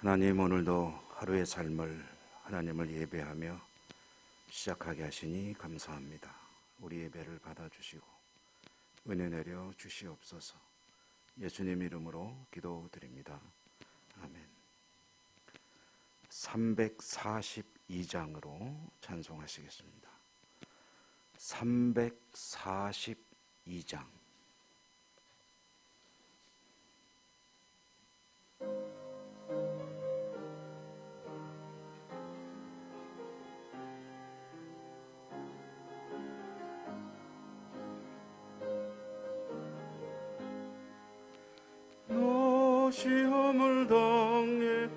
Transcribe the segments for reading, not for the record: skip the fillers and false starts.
하나님, 오늘도 하루의 삶을 하나님을 예배하며 시작하게 하시니 감사합니다. 우리 예배를 받아주시고 은혜 내려 주시옵소서. 예수님 이름으로 기도드립니다. 아멘. 342장으로 찬송하시겠습니다. 342장. 시험을 당해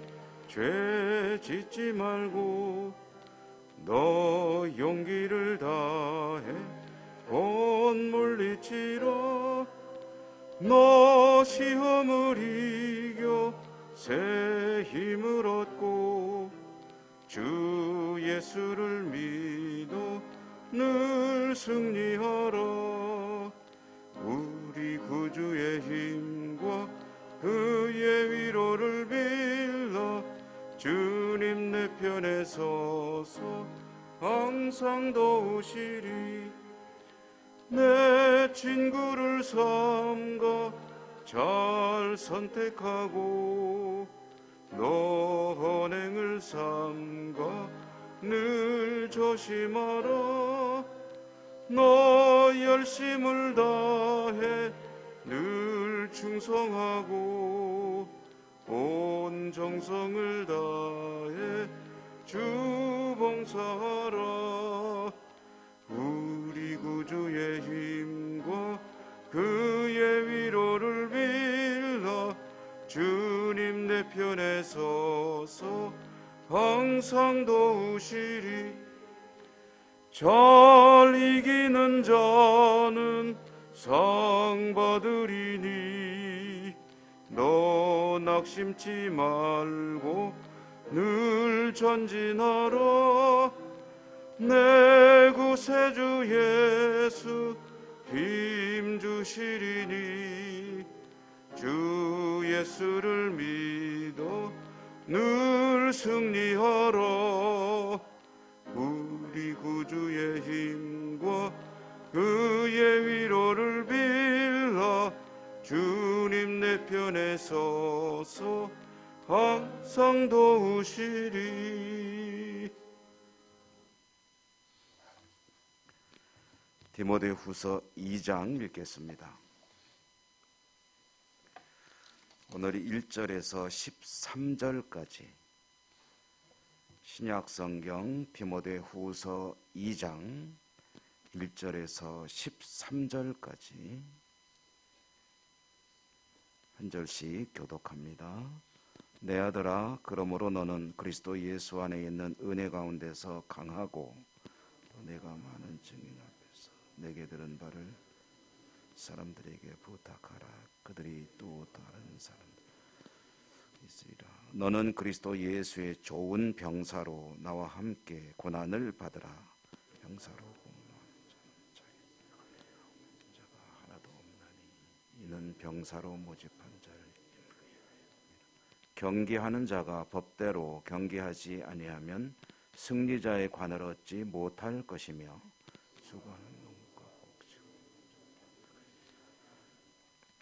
죄 짓지 말고 너 용기를 다해 곧 물리치라. 너 시험을 이겨 새 힘을 얻고 주 예수를 믿어 늘 승리하라. 우리 구주의 힘과 그의 위로를 빌라. 주님 내 편에 서서 항상 도우시리. 내 친구를 삼가 잘 선택하고 너 언행을 삼가 늘 조심하라. 너 열심을 다해 늘 충성하고 온 정성을 다해 주 봉사하라. 우리 구주의 힘과 그의 위로를 빌라. 주님 내 편에 서서 항상 도우시리. 잘 이기는 자는 상 받으리니 너 낙심치 말고 늘 전진하라. 내 구세주 예수 힘 주시리니 주 예수를 믿어 늘 승리하라. 우리 구주의 힘과 그의 위로를 빌라. 주님 내 편에 서서 항상 도우시리. 디모데후서 2장 읽겠습니다. 오늘이 1절에서 13절까지 신약성경 디모데후서 2장 1절에서 13절까지 한 절씩 교독합니다. 내 아들아, 그러므로 너는 그리스도 예수 안에 있는 은혜 가운데서 강하고 내가 많은 증인 앞에서 내게 들은 바를 사람들에게 부탁하라. 그들이 또 다른 사람들 있으리라. 너는 그리스도 예수의 좋은 병사로 나와 함께 고난을 받으라. 병사로 자가 하나도 없나니 이는 병사로 모집한 자를 경계하는 자가 법대로 경계하지 아니하면 승리자의 관을 얻지 못할 것이며 수고하는 농과 복지고.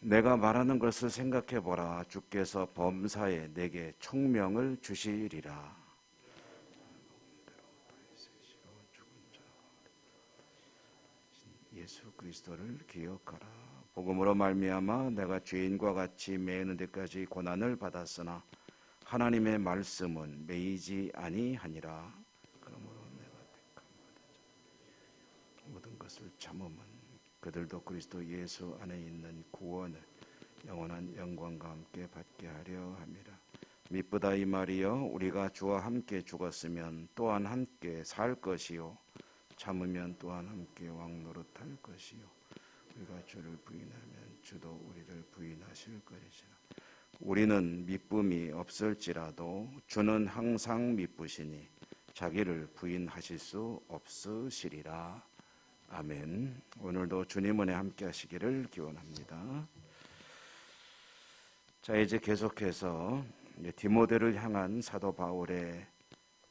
내가 말하는 것을 생각해 보라. 주께서 범사에 내게 총명을 주시리라. 예수 그리스도를 기억하라. 복음으로 말미암아 내가 죄인과 같이 매이는 데까지 고난을 받았으나 하나님의 말씀은 매이지 아니하니라. 그러므로 내가 택함 받은 모든 것을 참음은 그들도 그리스도 예수 안에 있는 구원을 영원한 영광과 함께 받게 하려 함이라. 미쁘다 이 말이여, 우리가 주와 함께 죽었으면 또한 함께 살 것이요 참으면 또한 함께 왕노릇할 것이요 우리가 주를 부인하면 주도 우리를 부인하실 것이라. 우리는 미쁨이 없을지라도 주는 항상 미쁘시니 자기를 부인하실 수 없으시리라. 아멘. 오늘도 주님 은혜 함께 하시기를 기원합니다. 자, 이제 계속해서 이제 디모데를 향한 사도 바울의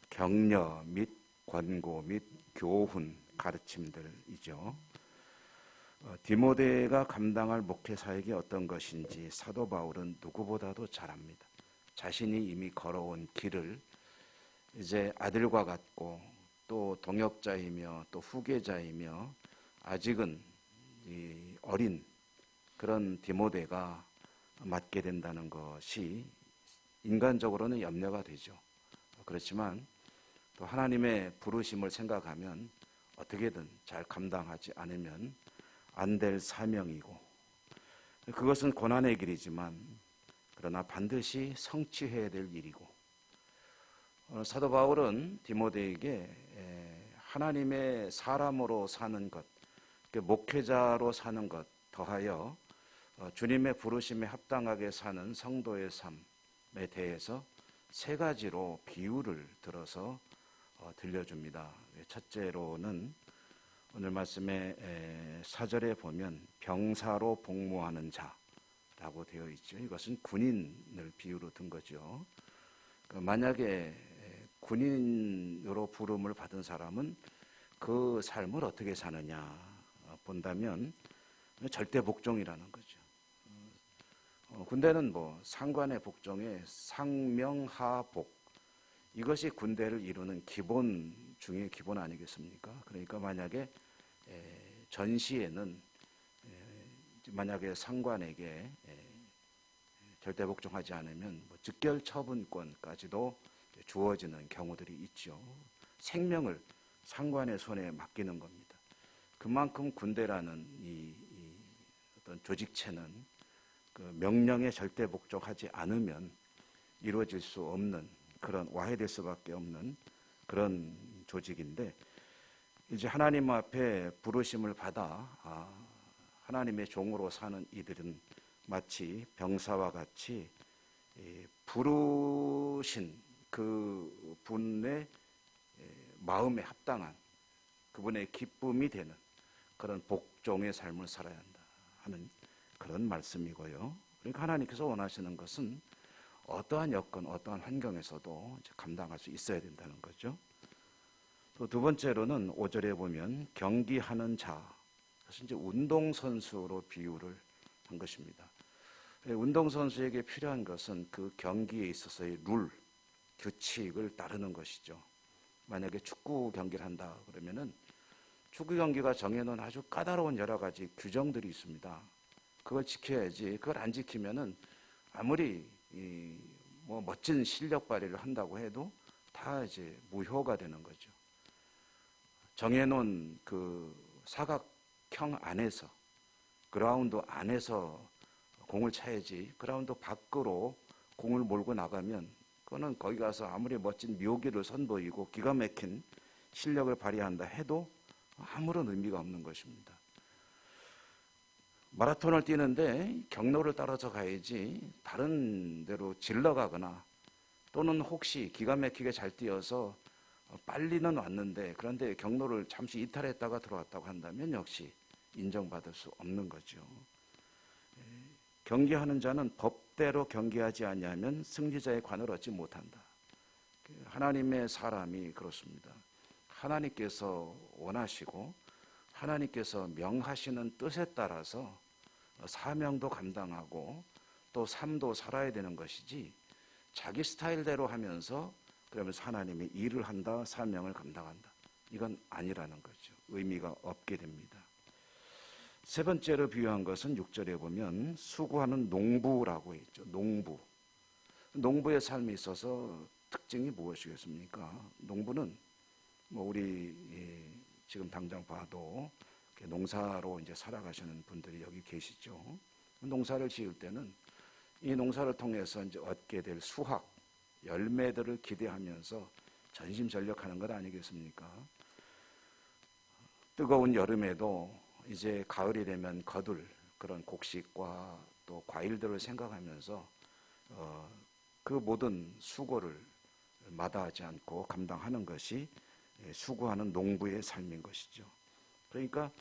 격려 및 권고 및 교훈 가르침들이죠. 디모데가 감당할 목회 사역이 어떤 것인지 사도 바울은 누구보다도 잘 압니다. 자신이 이미 걸어온 길을 이제 아들과 같고 또 동역자이며 또 후계자이며 아직은 이 어린 그런 디모데가 맡게 된다는 것이 인간적으로는 염려가 되죠. 그렇지만 또 하나님의 부르심을 생각하면 어떻게든 잘 감당하지 않으면 안 될 사명이고, 그것은 고난의 길이지만 그러나 반드시 성취해야 될 일이고, 사도 바울은 디모데에게 하나님의 사람으로 사는 것, 목회자로 사는 것 더하여 주님의 부르심에 합당하게 사는 성도의 삶에 대해서 세 가지로 비유를 들어서 들려줍니다. 첫째로는 오늘 말씀의 4절에 보면 병사로 복무하는 자라고 되어 있죠. 이것은 군인을 비유로 든 거죠. 만약에 군인으로 부름을 받은 사람은 그 삶을 어떻게 사느냐 본다면 절대 복종이라는 거죠. 군대는 뭐 상관의 복종에 상명하복, 이것이 군대를 이루는 기본 중에 기본 아니겠습니까? 그러니까 만약에 전시에는 만약에 상관에게 절대 복종하지 않으면 뭐 즉결 처분권까지도 주어지는 경우들이 있죠. 생명을 상관의 손에 맡기는 겁니다. 그만큼 군대라는 이 어떤 조직체는 그 명령에 절대 복종하지 않으면 이루어질 수 없는 그런 와해될 수밖에 없는 그런 조직인데, 이제 하나님 앞에 부르심을 받아 하나님의 종으로 사는 이들은 마치 병사와 같이 부르신 그 분의 마음에 합당한 그분의 기쁨이 되는 그런 복종의 삶을 살아야 한다 하는 그런 말씀이고요. 그러니까 하나님께서 원하시는 것은 어떠한 여건, 어떠한 환경에서도 감당할 수 있어야 된다는 거죠. 또 두 번째로는 5절에 보면 경기하는 자, 그래서 이제 운동선수로 비유를 한 것입니다. 운동선수에게 필요한 것은 그 경기에 있어서의 룰, 규칙을 따르는 것이죠. 만약에 축구 경기를 한다 그러면은 축구 경기가 정해놓은 아주 까다로운 여러 가지 규정들이 있습니다. 그걸 지켜야지. 그걸 안 지키면은 아무리 뭐 멋진 실력 발휘를 한다고 해도 다 이제 무효가 되는 거죠. 정해놓은 그 사각형 안에서, 그라운드 안에서 공을 차야지, 그라운드 밖으로 공을 몰고 나가면 그거는 거기 가서 아무리 멋진 묘기를 선보이고 기가 막힌 실력을 발휘한다 해도 아무런 의미가 없는 것입니다. 마라톤을 뛰는데 경로를 따라서 가야지 다른 데로 질러가거나 또는 혹시 기가 막히게 잘 뛰어서 빨리는 왔는데 그런데 경로를 잠시 이탈했다가 들어왔다고 한다면 역시 인정받을 수 없는 거죠. 경기하는 자는 법대로 경기하지 아니하면 승리자의 관을 얻지 못한다. 하나님의 사람이 그렇습니다. 하나님께서 원하시고 하나님께서 명하시는 뜻에 따라서 사명도 감당하고 또 삶도 살아야 되는 것이지, 자기 스타일대로 하면서 그러면서 하나님의 일을 한다, 사명을 감당한다, 이건 아니라는 거죠. 의미가 없게 됩니다. 세 번째로 비유한 것은 6절에 보면 수고하는 농부라고 했죠. 농부의 삶에 있어서 특징이 무엇이겠습니까? 농부는 뭐 우리 지금 당장 봐도 농사로 이제 살아가시는 분들이 여기 계시죠. 농사를 지을 때는 이 농사를 통해서 이제 얻게 될 수확, 열매들을 기대하면서 전심전력하는 것 아니겠습니까? 뜨거운 여름에도 이제 가을이 되면 거둘 그런 곡식과 또 과일들을 생각하면서 그 모든 수고를 마다하지 않고 감당하는 것이 수고하는 농부의 삶인 것이죠. 그러니까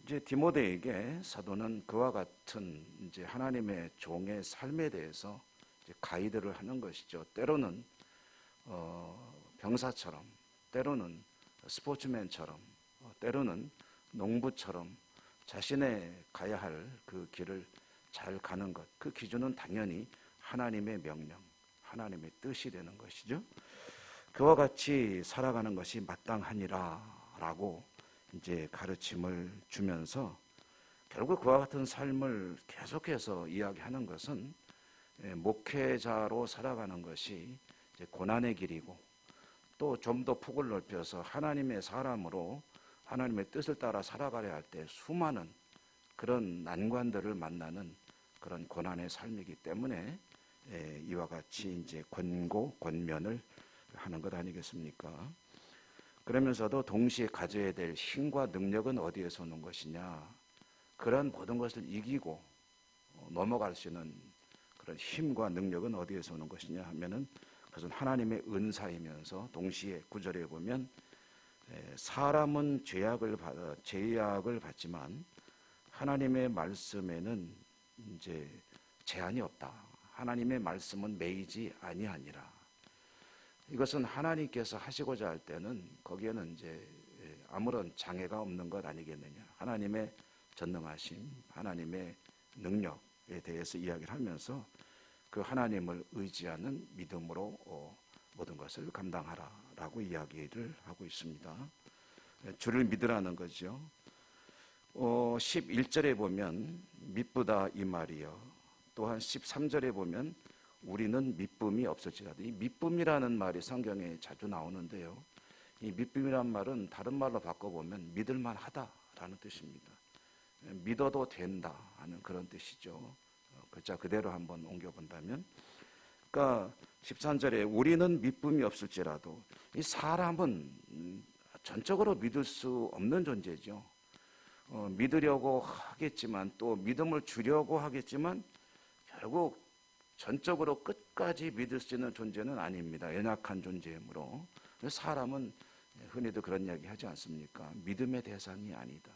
이제 디모데에게 사도는 그와 같은 이제 하나님의 종의 삶에 대해서 가이드를 하는 것이죠. 때로는 병사처럼, 때로는 스포츠맨처럼, 때로는 농부처럼 자신의 가야 할 그 길을 잘 가는 것, 그 기준은 당연히 하나님의 명령, 하나님의 뜻이 되는 것이죠. 그와 같이 살아가는 것이 마땅하니라라고 이제 가르침을 주면서 결국 그와 같은 삶을 계속해서 이야기하는 것은 목회자로 살아가는 것이 이제 고난의 길이고, 또 좀 더 폭을 넓혀서 하나님의 사람으로 하나님의 뜻을 따라 살아가야 할 때 수많은 그런 난관들을 만나는 그런 고난의 삶이기 때문에 이와 같이 이제 권고, 권면을 하는 것 아니겠습니까? 그러면서도 동시에 가져야 될 힘과 능력은 어디에서 오는 것이냐? 그런 모든 것을 이기고 넘어갈 수 있는 그런 힘과 능력은 어디에서 오는 것이냐 하면은 그것은 하나님의 은사이면서 동시에 9절에 보면 사람은 죄악을 받지만 하나님의 말씀에는 이제 제한이 없다. 하나님의 말씀은 매이지 아니하니라. 이것은 하나님께서 하시고자 할 때는 거기에는 이제 아무런 장애가 없는 것 아니겠느냐. 하나님의 전능하심, 하나님의 능력에 대해서 이야기를 하면서 그 하나님을 의지하는 믿음으로 모든 것을 감당하라라고 이야기를 하고 있습니다. 주를 믿으라는 거죠. 11절에 보면 미쁘다 이 말이요. 또한 13절에 보면 우리는 미쁨이 없을지라도, 이 미쁨이라는 말이 성경에 자주 나오는데요. 이 미쁨이란 말은 다른 말로 바꿔보면 믿을만하다라는 뜻입니다. 믿어도 된다 하는 그런 뜻이죠. 글자 그대로 한번 옮겨본다면, 그러니까 13절에 우리는 미쁨이 없을지라도, 이 사람은 전적으로 믿을 수 없는 존재죠. 믿으려고 하겠지만 또 믿음을 주려고 하겠지만 결국 전적으로 끝까지 믿을 수 있는 존재는 아닙니다. 연약한 존재이므로. 사람은 흔히도 그런 이야기 하지 않습니까? 믿음의 대상이 아니다.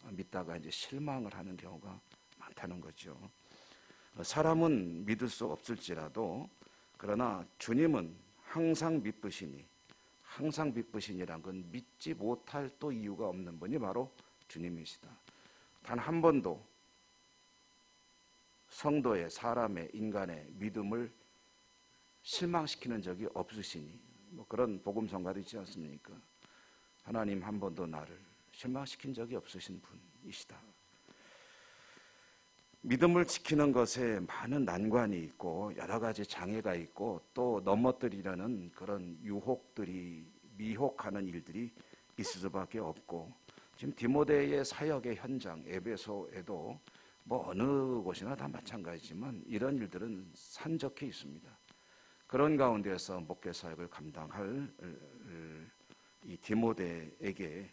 믿다가 이제 실망을 하는 경우가 많다는 거죠. 사람은 믿을 수 없을지라도 그러나 주님은 항상 믿으시니, 항상 믿으시니란 건 믿지 못할 또 이유가 없는 분이 바로 주님이시다. 단 한 번도 성도의, 사람의, 인간의 믿음을 실망시키는 적이 없으시니, 그런 복음성가도 있지 않습니까? 하나님 한 번도 나를 실망시킨 적이 없으신 분이시다. 믿음을 지키는 것에 많은 난관이 있고 여러 가지 장애가 있고 또 넘어뜨리려는 그런 유혹들이, 미혹하는 일들이 있을 수밖에 없고, 지금 디모데의 사역의 현장 에베소에도 어느 곳이나 다 마찬가지지만 이런 일들은 산적해 있습니다. 그런 가운데서 목회 사역을 감당할 이 디모데에게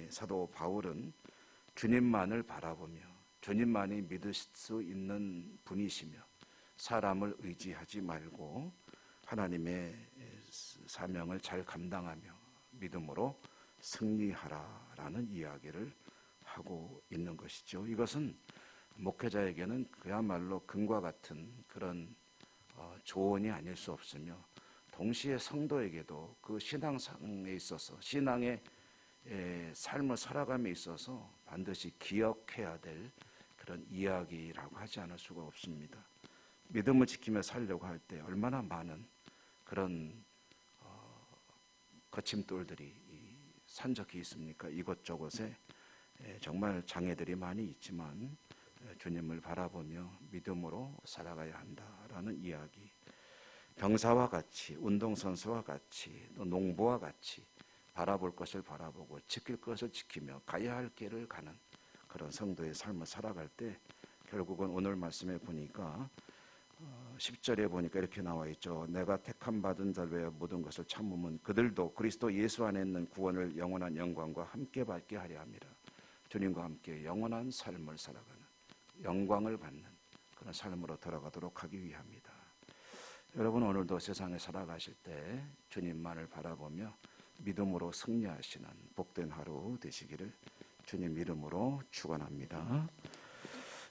사도 바울은 주님만을 바라보며 주님만이 믿을 수 있는 분이시며 사람을 의지하지 말고 하나님의 사명을 잘 감당하며 믿음으로 승리하라라는 이야기를 하고 있는 것이죠. 이것은 목회자에게는 그야말로 금과 같은 그런 조언이 아닐 수 없으며, 동시에 성도에게도 그 신앙상에 있어서, 신앙의 삶을 살아감에 있어서 반드시 기억해야 될 그런 이야기라고 하지 않을 수가 없습니다. 믿음을 지키며 살려고 할 때 얼마나 많은 그런 거침돌들이 산적해 있습니까? 이곳저곳에 정말 장애들이 많이 있지만 주님을 바라보며 믿음으로 살아가야 한다라는 이야기. 병사와 같이, 운동선수와 같이, 또 농부와 같이 바라볼 것을 바라보고 지킬 것을 지키며 가야 할 길을 가는 그런 성도의 삶을 살아갈 때 결국은 오늘 말씀에 보니까 10절에 보니까 이렇게 나와 있죠. 내가 택함 받은 자를 모든 것을 참으면 그들도 그리스도 예수 안에 있는 구원을 영원한 영광과 함께 받게 하려 함이라. 주님과 함께 영원한 삶을 살아가는, 영광을 받는 그런 삶으로 돌아가도록 하기 위함이다. 여러분, 오늘도 세상에 살아가실 때 주님만을 바라보며 믿음으로 승리하시는 복된 하루 되시기를 주님 이름으로 축원합니다.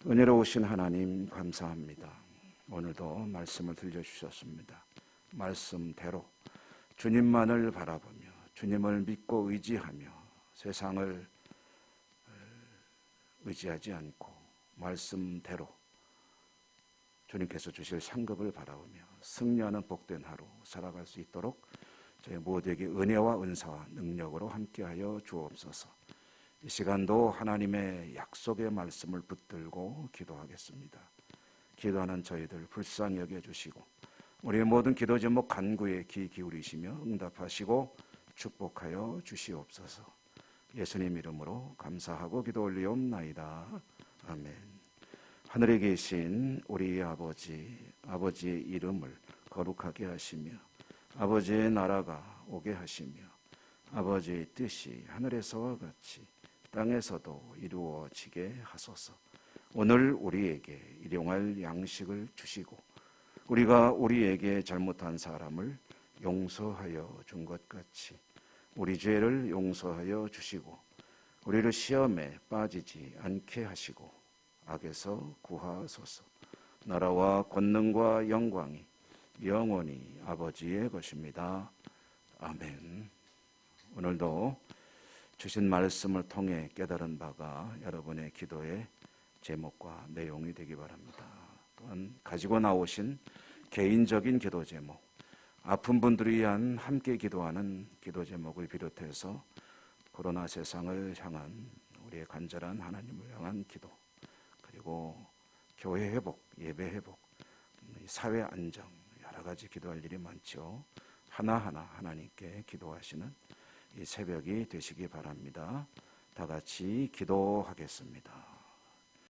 은혜로우신 하나님 감사합니다. 오늘도 말씀을 들려주셨습니다. 말씀대로 주님만을 바라보며 주님을 믿고 의지하며 세상을 의지하지 않고 말씀대로 주님께서 주실 상급을 바라보며 승리하는 복된 하루 살아갈 수 있도록 저희 모두에게 은혜와 은사와 능력으로 함께하여 주옵소서. 이 시간도 하나님의 약속의 말씀을 붙들고 기도하겠습니다. 기도하는 저희들 불쌍히 여겨주시고 우리의 모든 기도 제목 간구에 귀 기울이시며 응답하시고 축복하여 주시옵소서. 예수님 이름으로 감사하고 기도 올리옵나이다. 아멘. 하늘에 계신 우리 아버지, 아버지의 이름을 거룩하게 하시며 아버지의 나라가 오게 하시며 아버지의 뜻이 하늘에서와 같이 땅에서도 이루어지게 하소서. 오늘 우리에게 일용할 양식을 주시고 우리가 우리에게 잘못한 사람을 용서하여 준 것 같이 우리 죄를 용서하여 주시고 우리를 시험에 빠지지 않게 하시고 악에서 구하소서. 나라와 권능과 영광이 영원히 아버지의 것입니다. 아멘. 오늘도 주신 말씀을 통해 깨달은 바가 여러분의 기도의 제목과 내용이 되기 바랍니다. 또한 가지고 나오신 개인적인 기도 제목, 아픈 분들을 위한 함께 기도하는 기도 제목을 비롯해서 코로나 세상을 향한 우리의 간절한 하나님을 향한 기도, 그리고 교회 회복, 예배 회복, 사회 안정, 여러 가지 기도할 일이 많죠. 하나하나 하나님께 기도하시는 이 새벽이 되시기 바랍니다. 다 같이 기도하겠습니다.